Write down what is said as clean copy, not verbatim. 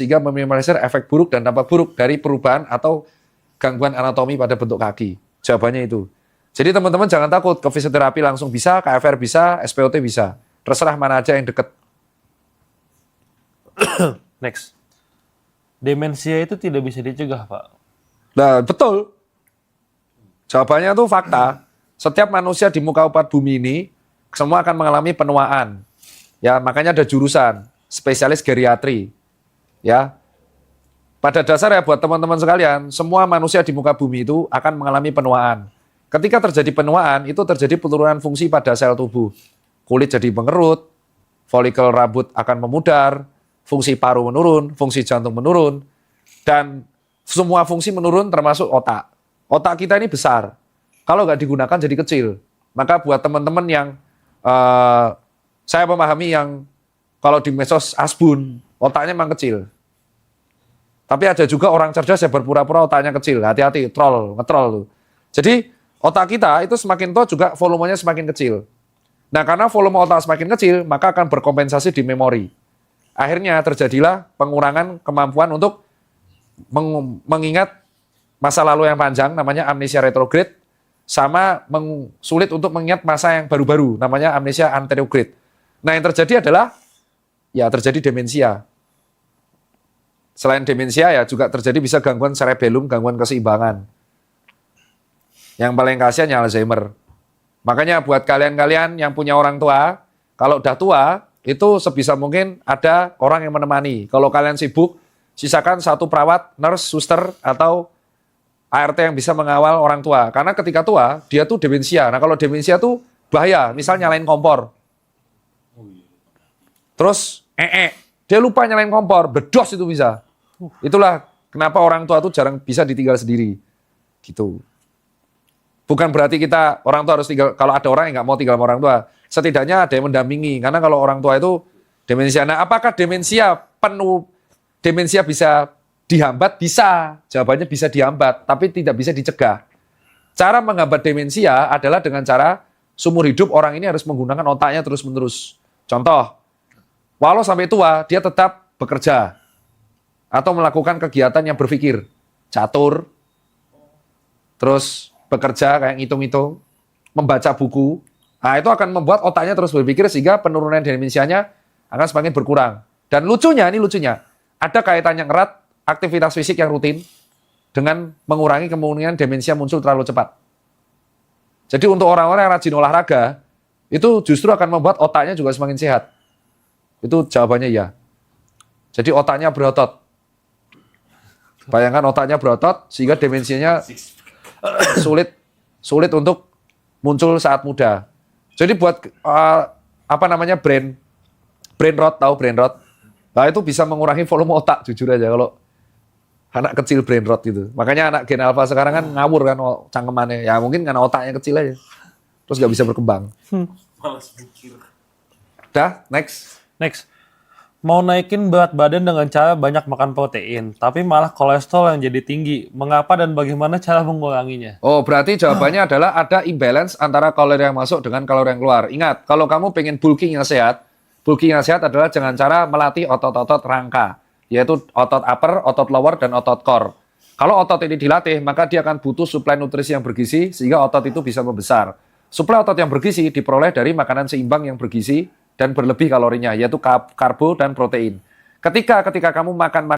sehingga meminimalisir efek buruk dan dampak buruk dari perubahan atau gangguan anatomi pada bentuk kaki. Jawabannya itu. Jadi teman-teman jangan takut, ke fisioterapi langsung bisa, KFR bisa, SPOT bisa. Terserah mana aja yang deket. Next. Demensia itu tidak bisa dicegah, Pak. Nah, betul. Jawabannya itu fakta. Setiap manusia di muka bumi ini semua akan mengalami penuaan. Ya, makanya ada jurusan spesialis geriatri. Ya. Pada dasarnya buat teman-teman sekalian, semua manusia di muka bumi itu akan mengalami penuaan. Ketika terjadi penuaan, itu terjadi penurunan fungsi pada sel tubuh. Kulit jadi mengerut, folikel rambut akan memudar, fungsi paru menurun, fungsi jantung menurun, dan semua fungsi menurun termasuk otak. Otak kita ini besar. Kalau nggak digunakan jadi kecil. Maka buat teman-teman yang saya memahami yang kalau di medsos asbun, otaknya memang kecil. Tapi ada juga orang cerdas yang berpura-pura otaknya kecil. Hati-hati, ngetrol tuh. Jadi otak kita itu semakin tua juga volumenya semakin kecil. Nah karena volume otak semakin kecil, maka akan berkompensasi di memori. Akhirnya terjadilah pengurangan kemampuan untuk mengingat masa lalu yang panjang, namanya amnesia retrograde, sama sulit untuk mengingat masa yang baru-baru, namanya amnesia anterograde. Nah yang terjadi adalah, ya terjadi demensia. Selain demensia ya juga terjadi bisa gangguan cerebellum, gangguan keseimbangan. Yang paling kasihan ya Alzheimer. Makanya buat kalian-kalian yang punya orang tua, kalau udah tua, itu sebisa mungkin ada orang yang menemani. Kalau kalian sibuk, sisakan satu perawat, nurse, suster, atau ART yang bisa mengawal orang tua. Karena ketika tua, dia tuh demensia. Nah kalau demensia tuh bahaya, misal nyalain kompor. Terus, dia lupa nyalain kompor, bedos itu bisa. Itulah kenapa orang tua tuh jarang bisa ditinggal sendiri. Gitu. Bukan berarti kita orang tua harus tinggal, kalau ada orang yang nggak mau tinggal sama orang tua, setidaknya ada yang mendampingi. Karena kalau orang tua itu demensia. Nah, apakah demensia bisa dihambat? Bisa. Jawabannya bisa dihambat, tapi tidak bisa dicegah. Cara menghambat demensia adalah dengan cara seumur hidup orang ini harus menggunakan otaknya terus-menerus. Contoh, walau sampai tua, dia tetap bekerja atau melakukan kegiatan yang berpikir, catur, terus bekerja kayak ngitung-ngitung, membaca buku. Nah, itu akan membuat otaknya terus berpikir sehingga penurunan demensianya akan semakin berkurang. Dan lucunya, ada kaitan yang erat aktivitas fisik yang rutin dengan mengurangi kemungkinan demensia muncul terlalu cepat. Jadi untuk orang-orang yang rajin olahraga, itu justru akan membuat otaknya juga semakin sehat. Itu jawabannya ya. Jadi otaknya berotot. Bayangkan otaknya berotot sehingga demensianya sulit untuk muncul saat muda. Jadi buat brain rot, tahu brain rot? Nah itu bisa mengurangi volume otak jujur aja kalau anak kecil brain rot gitu. Makanya anak gen alpha sekarang kan ngawur kan cangkemannya. Ya mungkin karena otaknya kecil aja. Terus nggak bisa berkembang. Malas mikir. Udah, next. Mau naikin berat badan dengan cara banyak makan protein, tapi malah kolesterol yang jadi tinggi. Mengapa dan bagaimana cara menguranginya? Oh, berarti jawabannya adalah ada imbalance antara kalori yang masuk dengan kalori yang keluar. Ingat, kalau kamu pengen bulking yang sehat adalah dengan cara melatih otot-otot rangka, yaitu otot upper, otot lower, dan otot core. Kalau otot ini dilatih, maka dia akan butuh suplai nutrisi yang bergizi, sehingga otot itu bisa membesar. Suplai otot yang bergizi diperoleh dari makanan seimbang yang bergizi dan berlebih kalorinya, yaitu karbo dan protein. Ketika kamu makan